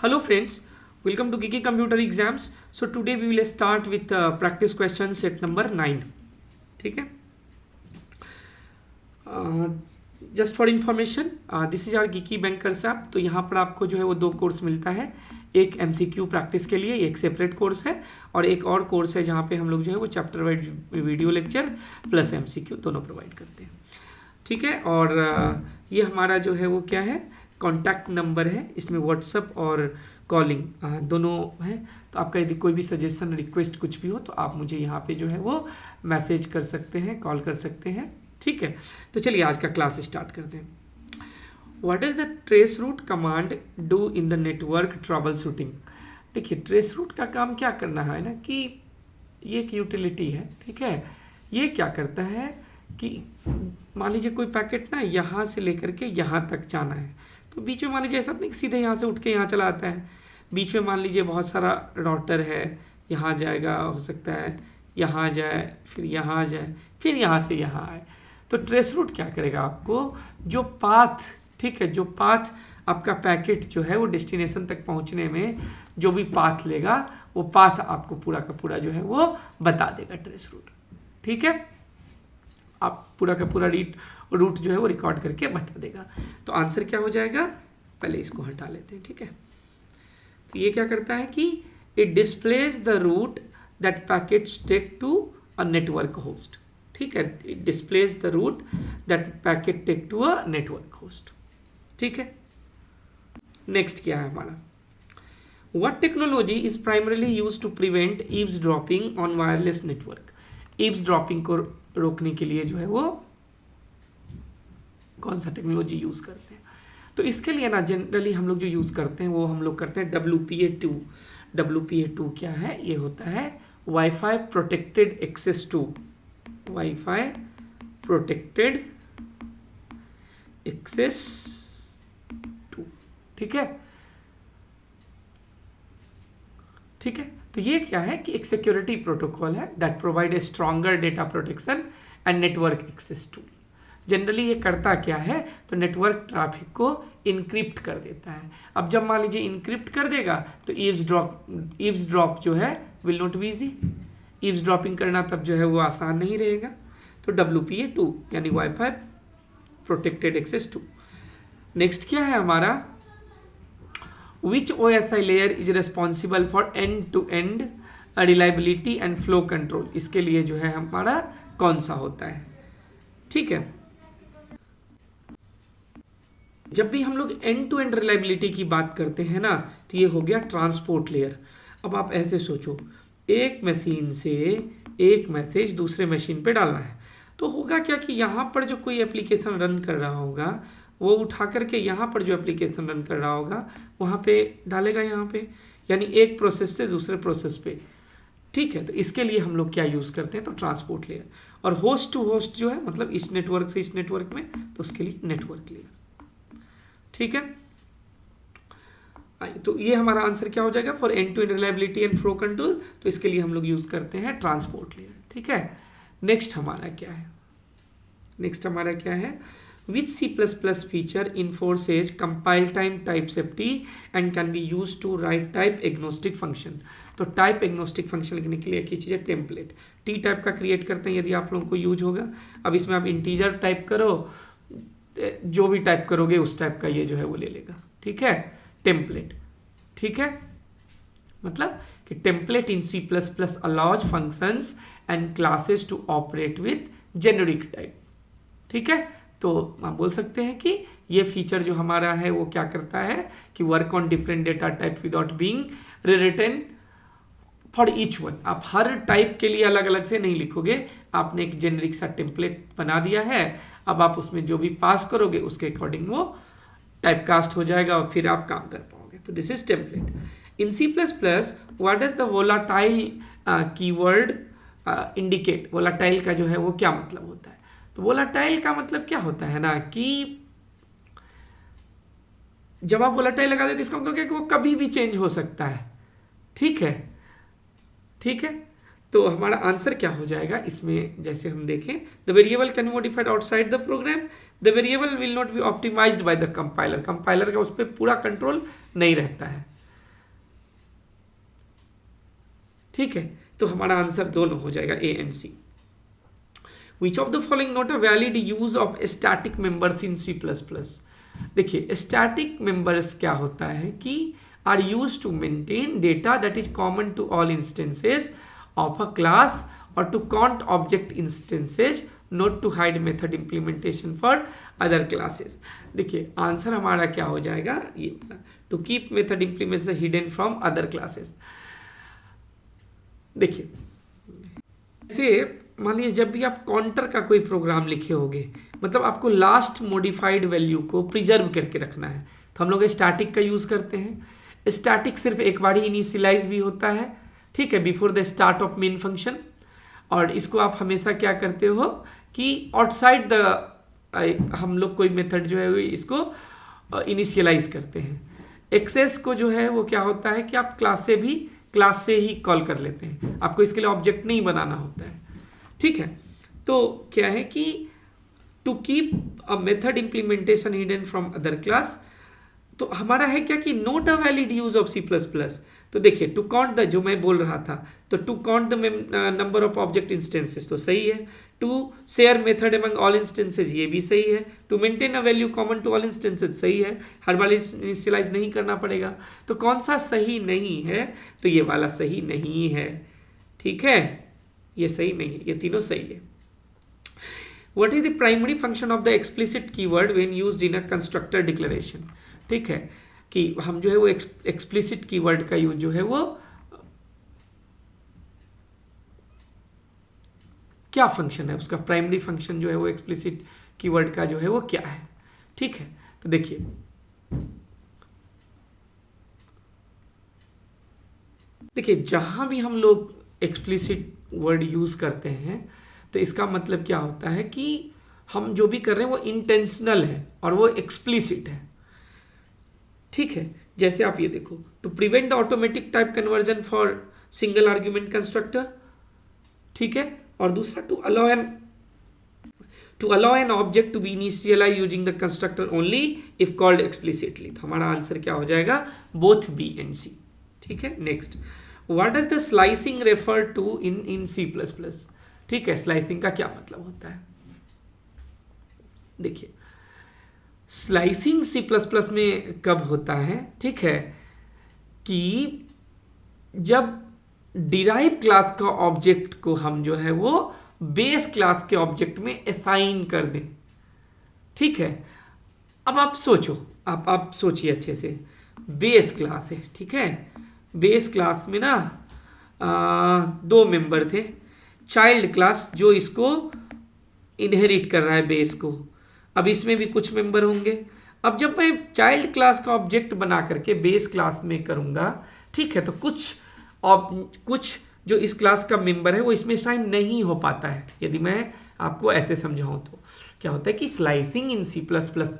Hello friends, welcome to Geeky Computer Exams. So today we will start with practice question set number 9. ठीक है, just for information this is our Geeky Bankers app. तो यहाँ पर आपको जो है वो दो कोर्स मिलता है, एक MCQ प्रैक्टिस के लिए एक सेपरेट कोर्स है और एक और कोर्स है जहाँ पे हम लोग जो है वो chapter wise video lecture plus MCQ दोनों प्रोवाइड करते हैं. ठीक है, और ये हमारा जो है वो क्या है, कॉन्टैक्ट नंबर है. इसमें व्हाट्सअप और कॉलिंग दोनों है. तो आपका यदि कोई भी सजेशन रिक्वेस्ट कुछ भी हो तो आप मुझे यहाँ पे जो है वो मैसेज कर सकते हैं, कॉल कर सकते हैं. ठीक है, तो चलिए आज का क्लास स्टार्ट करते हैं. What is the trace route command do in the network troubleshooting. देखिए, ट्रेस रूट का काम क्या करना है ना, कि ये एक यूटिलिटी है. ठीक है, ये क्या करता है कि मान लीजिए कोई पैकेट ना यहाँ से लेकर के यहाँ तक जाना है, तो बीच में मान लीजिए ऐसा नहीं सीधे यहाँ से उठ के यहाँ चला आता है. बीच में मान लीजिए बहुत सारा राउटर है, यहाँ जाएगा, हो सकता है यहाँ जाए, फिर यहाँ जाए, फिर यहाँ से यहाँ आए. तो ट्रेस रूट क्या करेगा, आपको जो पाथ, ठीक है, जो पाथ आपका पैकेट जो है वो डेस्टिनेशन तक पहुँचने में जो भी पाथ लेगा वो पाथ आपको पूरा का पूरा जो है वो बता देगा ट्रेस रूट. ठीक है, आप पूरा का पूरा रूट जो है वो रिकॉर्ड करके बता देगा. तो आंसर क्या हो जाएगा, पहले इसको हटा लेते हैं. ठीक है, तो ये क्या करता है कि it displays the route that packets take to a network host. ठीक है, it displays the route that packet take to a network host. ठीक है, नेक्स्ट क्या है हमारा, what technology is primarily used to prevent eavesdropping on wireless network. Eavesdropping को रोकने के लिए जो है वो कौन सा टेक्नोलॉजी यूज करते हैं. तो इसके लिए ना जनरली हम लोग जो यूज करते हैं वो हम लोग करते हैं WPA2. WPA2 क्या है, ये होता है wifi protected access two. Wifi protected access two. ठीक है, ठीक है, तो ये क्या है कि एक सिक्योरिटी प्रोटोकॉल है that provide a stronger data protection and network access tool. Generally ये करता क्या है, तो नेटवर्क ट्रैफिक को इनक्रिप्ट कर देता है. अब जब मान लीजिए इनक्रिप्ट कर देगा तो ईव्सड्रॉप जो है will not be easy. Eavesdropping करना तब जो है वो आसान नहीं रहेगा. तो WPA2 यानी wifi protected access two. Next क्या है हमारा, which OSI layer is responsible for end-to-end reliability and flow control. इसके लिए जो है हमारा कौन सा होता है. ठीक है, जब भी हम लोग एंड टू एंड रिलायबिलिटी की बात करते हैं ना, तो ये हो गया ट्रांसपोर्ट लेयर. अब आप ऐसे सोचो, एक मशीन से एक मैसेज दूसरे मशीन पे डालना है, तो होगा क्या कि यहाँ पर जो कोई एप्लीकेशन रन कर रहा होगा वो उठा करके यहाँ पर जो एप्लीकेशन रन कर रहा होगा वहाँ पे डालेगा, यहाँ पे, यानी एक प्रोसेस से दूसरे प्रोसेस पे. ठीक है, तो इसके लिए हम लोग क्या यूज़ करते हैं, तो ट्रांसपोर्ट लेयर. और होस्ट टू होस्ट जो है मतलब इस नेटवर्क से इस नेटवर्क में, तो उसके लिए नेटवर्क लेयर. ठीक है, तो ये हमारा आंसर क्या हो जाएगा, for end to end reliability and flow control. तो इसके लिए हम लोग यूज़ करते हैं ट्रांसपोर्ट लेयर. ठीक है, नेक्स्ट हमारा क्या है, नेक्स्ट हमारा क्या है, which C++ feature enforces compile time type safety and can be used to write type agnostic function. तो टाइप एग्नोस्टिक फंक्शन लिखने के लिए एक ही चीज़ है, टेम्पलेट. टी टाइप का क्रिएट करते हैं यदि आप लोगों को यूज होगा. अब इसमें आप इंटीजर टाइप करो, जो भी टाइप करोगे उस टाइप का ये जो है वो ले लेगा. ठीक है, टेम्पलेट. ठीक है, मतलब कि template in C++ allows functions and classes to operate with generic type. ठीक है, तो आप बोल सकते हैं कि ये फीचर जो हमारा है वो क्या करता है कि work on different data type without being written for each one. आप हर टाइप के लिए अलग अलग से नहीं लिखोगे, आपने एक जेनरिक सा टेम्पलेट बना दिया है. अब आप उसमें जो भी पास करोगे उसके अकॉर्डिंग वो टाइप कास्ट हो जाएगा और फिर आप काम कर पाओगे. तो this is template. In C++ what is the volatile keyword indicate. Volatile का जो है वो क्या मतलब होता है, तो वोलाटाइल का मतलब क्या होता है ना, कि जब आप वोलाटाइल लगा देते इसका मतलब क्या कि वो कभी भी चेंज हो सकता है. ठीक है, ठीक है, तो हमारा आंसर क्या हो जाएगा इसमें, जैसे हम देखें, the variable can modified outside the program, the variable will not be optimised by the compiler. Compiler का उस पर पूरा कंट्रोल नहीं रहता है. ठीक है, तो हमारा आंसर दोनों हो जाएगा A and C. Which of the following not a valid use of static members in C++। देखिए स्टैटिक मेंबर्स क्या होता है कि are use to maintain data that is common to all instances of a class और to count object instances, not to hide method implementation for other classes. देखिए answer हमारा क्या हो जाएगा, ये to keep method implementation hidden from other classes. देखिए से मान लीजिए जब भी आप काउंटर का कोई प्रोग्राम लिखे होगे, मतलब आपको लास्ट मॉडिफाइड वैल्यू को प्रिजर्व करके रखना है, तो हम लोग स्टैटिक का यूज करते हैं। स्टैटिक सिर्फ एक बार ही इनिशियलाइज भी होता है, ठीक है, before the start of main function. और इसको आप हमेशा क्या करते हो कि आउटसाइड द हम लोग कोई मेथड जो है इसको इनिशियलाइज करते हैं। एक्सेस को जो है वो क्या होता है कि आप क्लास से ही कॉल कर लेते हैं, आपको इसके लिए ऑब्जेक्ट नहीं बनाना होता है, ठीक है। तो क्या है कि to keep a method implementation hidden from other class, तो हमारा है क्या कि note a valid use of C++। तो देखिए टू काउंट द, जो मैं बोल रहा था, तो to count the number of object instances तो सही है, to share method among all instances ये भी सही है, to maintain a value common to all instances सही है, हर बार इनिशियलाइज नहीं करना पड़ेगा। तो कौन सा सही नहीं है, तो ये वाला सही नहीं है, ठीक है, ये सही नहीं है, ये तीनों सही है। What is the primary function of the explicit keyword when used in a constructor declaration? ठीक है, कि हम जो है वो एक्सप्लिसिट कीवर्ड का यूज जो है वो क्या फंक्शन है, उसका प्राइमरी फंक्शन जो है वो एक्सप्लिसिट कीवर्ड का जो है वो क्या है, ठीक है। तो देखिए जहां भी हम लोग एक्सप्लिसिट वर्ड यूज करते हैं तो इसका मतलब क्या होता है कि हम जो भी कर रहे हैं वो इंटेंशनल है और वो एक्सप्लिसिट है, ठीक है। जैसे आप ये देखो, to prevent the automatic type conversion for single argument constructor, ठीक है, और दूसरा to allow an object to be initialize using the constructor only if called explicitly. तो हमारा आंसर क्या हो जाएगा, बोथ बी एंड सी, ठीक है। Next, what does the slicing refer to in C++, ठीक है, स्लाइसिंग का क्या मतलब होता है। देखिए स्लाइसिंग C++ में कब होता है, ठीक है, कि जब डिराइव क्लास का ऑब्जेक्ट को हम जो है वो बेस क्लास के ऑब्जेक्ट में असाइन कर दें, ठीक है। अब आप सोचो, आप सोचिए अच्छे से, बेस क्लास है, ठीक है, बेस क्लास में ना दो मेंबर थे, चाइल्ड क्लास जो इसको इनहेरिट कर रहा है बेस को, अब इसमें भी कुछ मेंबर होंगे। अब जब मैं चाइल्ड क्लास का ऑब्जेक्ट बना करके बेस क्लास में करूंगा, ठीक है, तो कुछ जो इस क्लास का मेंबर है वो इसमें साइन नहीं हो पाता है। यदि मैं आपको ऐसे समझाऊं तो क्या होता है कि slicing in C++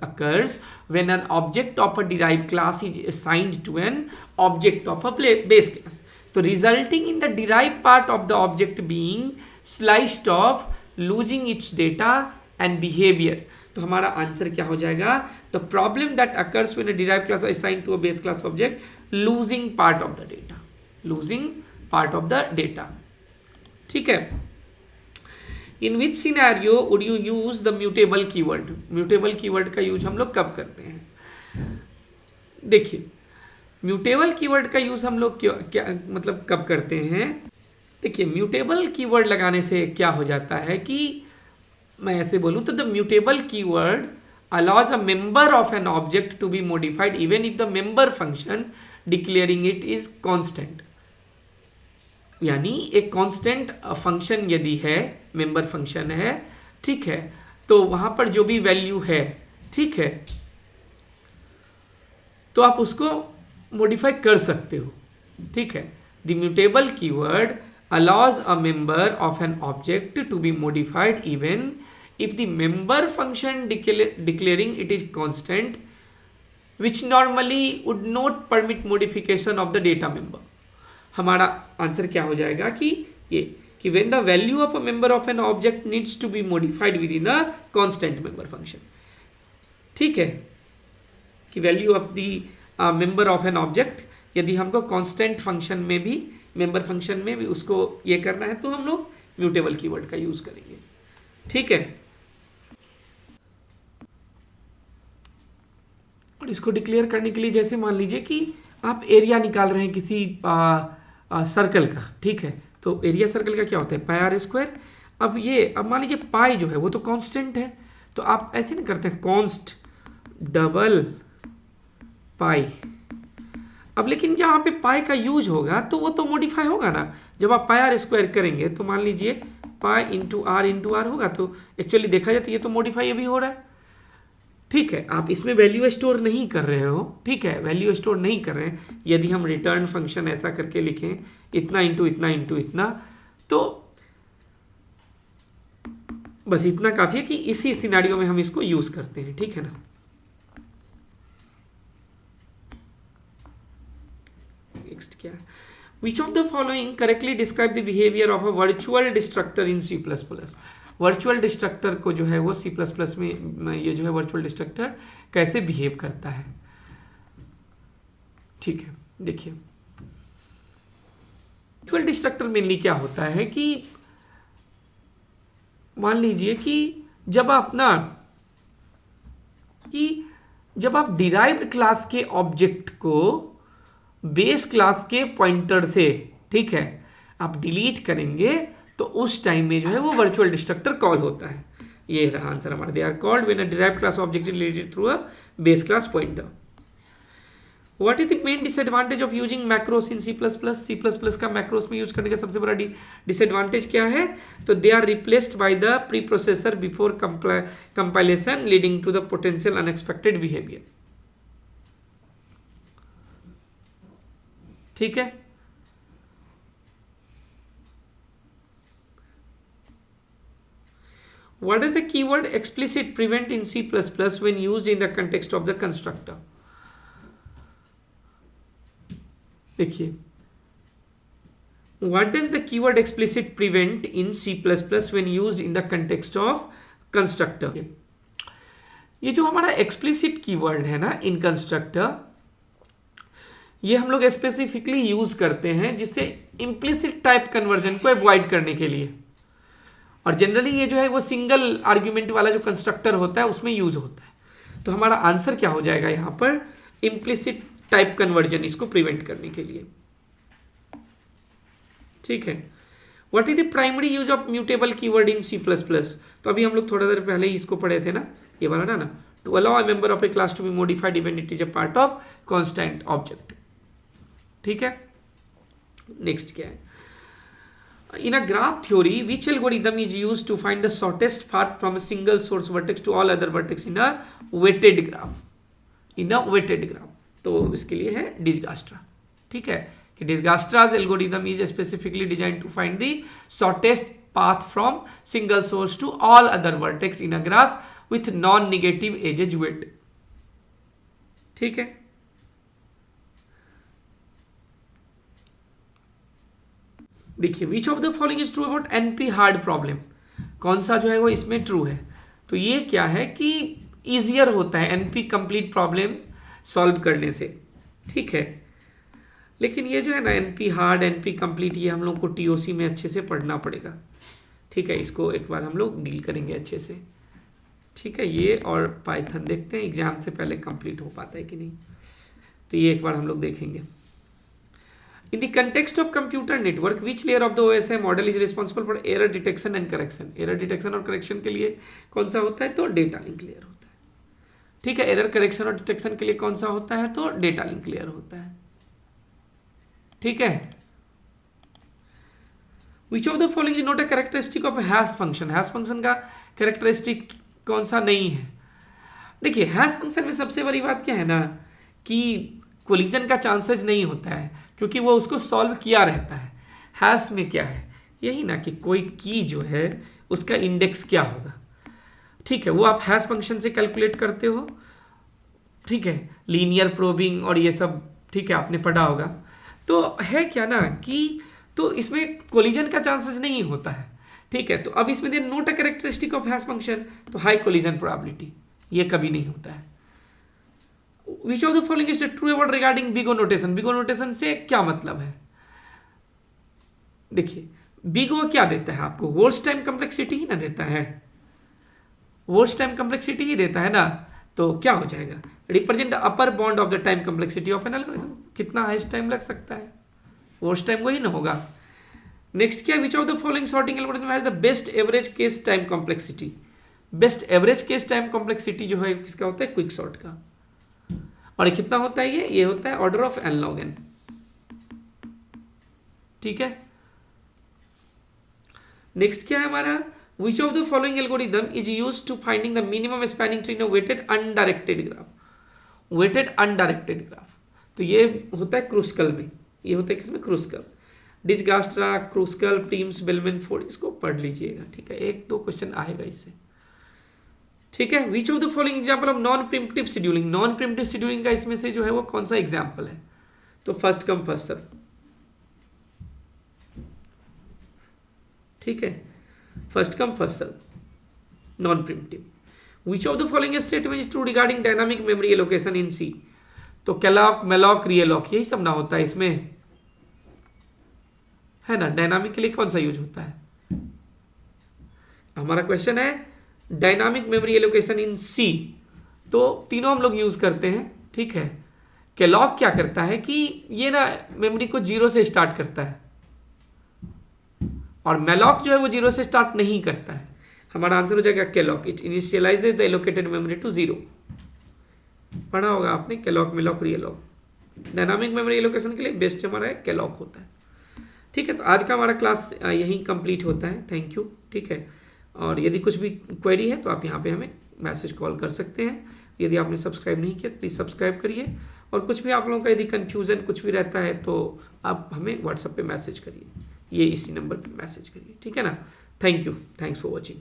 occurs when an object of a derived class is assigned to an object of a base class, तो resulting in the derived part of the object being sliced off, losing its data and behavior। तो हमारा answer क्या हो जाएगा, the problem that occurs when a derived class is assigned to a base class object, losing part of the data, losing part of the data, ठीक है। In which scenario would you use the mutable keyword? Mutable keyword का use हम लोग कब करते हैं, देखिए mutable keyword का यूज हम लोग क्या मतलब कब करते हैं। देखिए म्यूटेबल कीवर्ड लगाने से क्या हो जाता है कि मैं ऐसे बोलूं तो the mutable keyword allows a member of an object to be modified even if the member function declaring it is constant। यानी एक कांस्टेंट फंक्शन यदि है, मेंबर फंक्शन है, ठीक है, तो वहां पर जो भी वैल्यू है, ठीक है, तो आप उसको मॉडिफाई कर सकते हो, ठीक है। The mutable keyword allows a member of an object to be modified even if the member function declaring it is constant, which normally would not permit modification of the data member। हमारा answer क्या हो जाएगा कि ये कि when the value of a member of an object needs to be modified within a constant member function, ठीक है, कि value of the member of an object यदि हमको कांस्टेंट फंक्शन में भी मेंबर फंक्शन में भी उसको ये करना है तो हम लोग म्यूटेबल कीवर्ड का यूज करेंगे। ठीक है, और इसको डिक्लेयर करने के लिए जैसे मान लीजिए कि आप एरिया निकाल रहे हैं किसी सर्कल का, ठीक है, तो एरिया सर्कल का क्या होता है, पाई आर स्क्वायर। अब मान लीजिए पाई जो है वो तो कांस्टेंट है, तो आप ऐसे नहीं करते हैं कॉन्स्ट डबल पाई। अब लेकिन जहाँ पे पाई का यूज होगा तो वो तो मॉडिफाई होगा ना, जब आप पाई आर स्क्वायर करेंगे तो मान लीजिए पाई इंटू आर होगा, तो एक्चुअली देखा जाए तो ये तो मॉडिफाई अभी हो रहा है। ठीक है, आप इसमें वैल्यू स्टोर नहीं कर रहे हो, ठीक है, वैल्यू स्टोर नहीं कर रहे हैं। यदि हम रिटर्न फंक्शन ऐसा करके लिखें इतना इंटू इतना इंटू इतना, तो बस इतना काफी है कि इसी सिनेरियो में हम इसको यूज करते हैं। ठीक है ना, नेक्स्ट क्या है, विच of the following correctly describe the behaviour of a virtual destructor in C++। Virtual destructor को जो है वो C++ में ये जो है वर्चुअल डिस्ट्रक्टर कैसे बिहेव करता है। ठीक है, देखिए वर्चुअल डिस्ट्रक्टर मेनली क्या होता है कि मान लीजिए कि जब आप डिराइव्ड क्लास के ऑब्जेक्ट को बेस क्लास के पॉइंटर से, ठीक है, आप डिलीट करेंगे तो उस टाइम में जो है वो वर्चुअल डिस्ट्रक्टर कॉल होता है। ये रहा आंसर हमारा, they are called when a derived class object is deleted through a base class pointer. What is the main disadvantage of using macros in C++। C++ का मैक्रोस में use करने का सबसे बड़ा डिसएडवांटेज क्या है, तो they are replaced by the preprocessor before compilation leading to the potential unexpected behaviour. ठीक है, what does the keyword explicit prevent in C++ when used in the context of the constructor। देखिए, what does the keyword explicit prevent in C++ when used in the context of constructor। ये जो हमारा explicit keyword है ना in constructor, ये हम लोग specifically use करते हैं जिससे implicit टाइप कन्वर्जन को अवॉइड करने के लिए, और जनरली ये जो है वो सिंगल आर्ग्यूमेंट वाला जो कंस्ट्रक्टर होता है उसमें यूज होता है। तो हमारा आंसर क्या हो जाएगा यहाँ पर, इम्प्लिसिट टाइप कन्वर्जन, इसको प्रिवेंट करने के लिए। ठीक है, what is the primary use of mutable keyword in C++। तो अभी हम लोग थोड़ा देर पहले ही इसको पढ़े थे ना, ये वाला ना, to allow a member of a class to be modified even it is a part of constant object. ठीक है, नेक्स्ट क्या है, in a graph theory which algorithm is used to find the shortest path from a single source vertex to all other vertex in a weighted graph। तो इसके लिए है डिजगास्ट्रा। ठीक है, कि डिजगास्ट्रा's algorithm is specifically designed to find the shortest path from single source to all other vertex in a graph with non-negative edge weight। ठीक है, देखिए विच of the following is true about NP hard problem, कौन सा जो है वो इसमें true है। तो ये क्या है कि इजियर होता है एनपी कंप्लीट प्रॉब्लम सॉल्व करने से। ठीक है, लेकिन ये जो है ना एनपी हार्ड एनपी कंप्लीट, ये हम लोग को टीओसी में अच्छे से पढ़ना पड़ेगा। ठीक है, इसको एक बार हम लोग डील करेंगे अच्छे से। ठीक है, ये और पाइथन देखते हैं एग्जाम से पहले कंप्लीट हो पाता है कि नहीं, तो ये एक बार हम लोग देखेंगे। In the context of computer network, which layer of the OSI model is responsible for error detection and correction। Error detection और करेक्शन के लिए कौन सा होता है, तो डेटा लिंक लेयर होता है। ठीक है, एरर करेक्शन और डिटेक्शन के लिए कौन सा होता है, तो डेटा लिंक लेयर होता है। ठीक है, विच of the following is not a characteristic of hash function. Hash function का कैरेक्टरिस्टिक कौन सा नहीं है। देखिए, हैश फंक्शन में सबसे बड़ी बात क्या है ना कि कोलिजन का चांसेस नहीं होता है, क्योंकि वो उसको सॉल्व किया रहता है। हैश में क्या है, यही ना कि कोई की जो है उसका इंडेक्स क्या होगा। ठीक है, वो आप हैश फंक्शन से कैलकुलेट करते हो। ठीक है, लीनियर प्रोबिंग और ये सब, ठीक है, आपने पढ़ा होगा। तो है क्या ना कि तो इसमें कोलिजन का चांसेस नहीं होता है। ठीक है, तो अब इसमें denote a characteristic of hash function, तो हाई कोलिजन प्रोबेबिलिटी, ये कभी नहीं होता है। Which of the following is true about regarding big O notation. Big O notation से क्या मतलब है, देखिए बिग ओ क्या देता है आपको, वर्स्ट टाइम कम्प्लेक्सिटी ही ना देता है, वर्स्ट टाइम कम्प्लेक्सिटी ही देता है ना, तो क्या हो जाएगा, represent the upper bound of the time complexity of an algorithm, कितना हाईएस्ट टाइम लग सकता है, वर्स्ट टाइम वही ना होगा। नेक्स्ट क्या, विच of the following sorting algorithm has the best average case time complexity, best average case time complexity जो है किसका होता है, क्विक सॉर्ट का, और कितना होता है ये होता है order of n log n, ठीक है। नेक्स्ट क्या है हमारा, which of the following algorithm is used to finding the minimum spanning tree in a weighted undirected graph, weighted undirected graph, तो ये होता है क्रूस्कल में, ये होता है किसमें, क्रूस्कल, डिजगास्ट्रा, क्रूस्कल, प्रीम्स, बेलमैन फोर्ड, इसको पढ़ लीजिएगा, ठीक है, एक दो क्वेश्चन आएगा इससे, ठीक है। विच of the following example of non primitive scheduling, non primitive scheduling का इसमें से जो है वो कौन सा एग्जाम्पल है, तो फर्स्ट कम फर्स्ट सर्व, ठीक है, first come first serve, non primitive. Which of the following statement is true regarding dynamic memory allocation in C, तो कैलॉक, मेलॉक, रियलॉक, यही सब ना होता है इसमें, है ना, डायनामिक के लिए कौन सा यूज होता है, हमारा क्वेश्चन है dynamic memory allocation in C, तो तीनों हम लोग यूज करते हैं, ठीक है। कैलॉक क्या करता है कि ये ना मेमोरी को जीरो से स्टार्ट करता है, और मेलॉक जो है वो जीरो से स्टार्ट नहीं करता है, हमारा आंसर हो जाएगा calloc, it initializes the allocated memory to zero, पढ़ा होगा आपने calloc, malloc, realloc, dynamic memory allocation के लिए बेस्ट हमारा है कैलॉक होता है, ठीक है। तो आज का हमारा क्लास यहीं कंप्लीट होता है, थैंक यू, ठीक है। और यदि कुछ भी क्वेरी है तो आप यहाँ पे हमें मैसेज कॉल कर सकते हैं, यदि आपने सब्सक्राइब नहीं किया प्लीज़ सब्सक्राइब करिए, और कुछ भी आप लोगों का यदि कन्फ्यूज़न कुछ भी रहता है तो आप हमें व्हाट्सएप पे मैसेज करिए, ये इसी नंबर पे मैसेज करिए, ठीक है ना। Thank you, thanks for watching.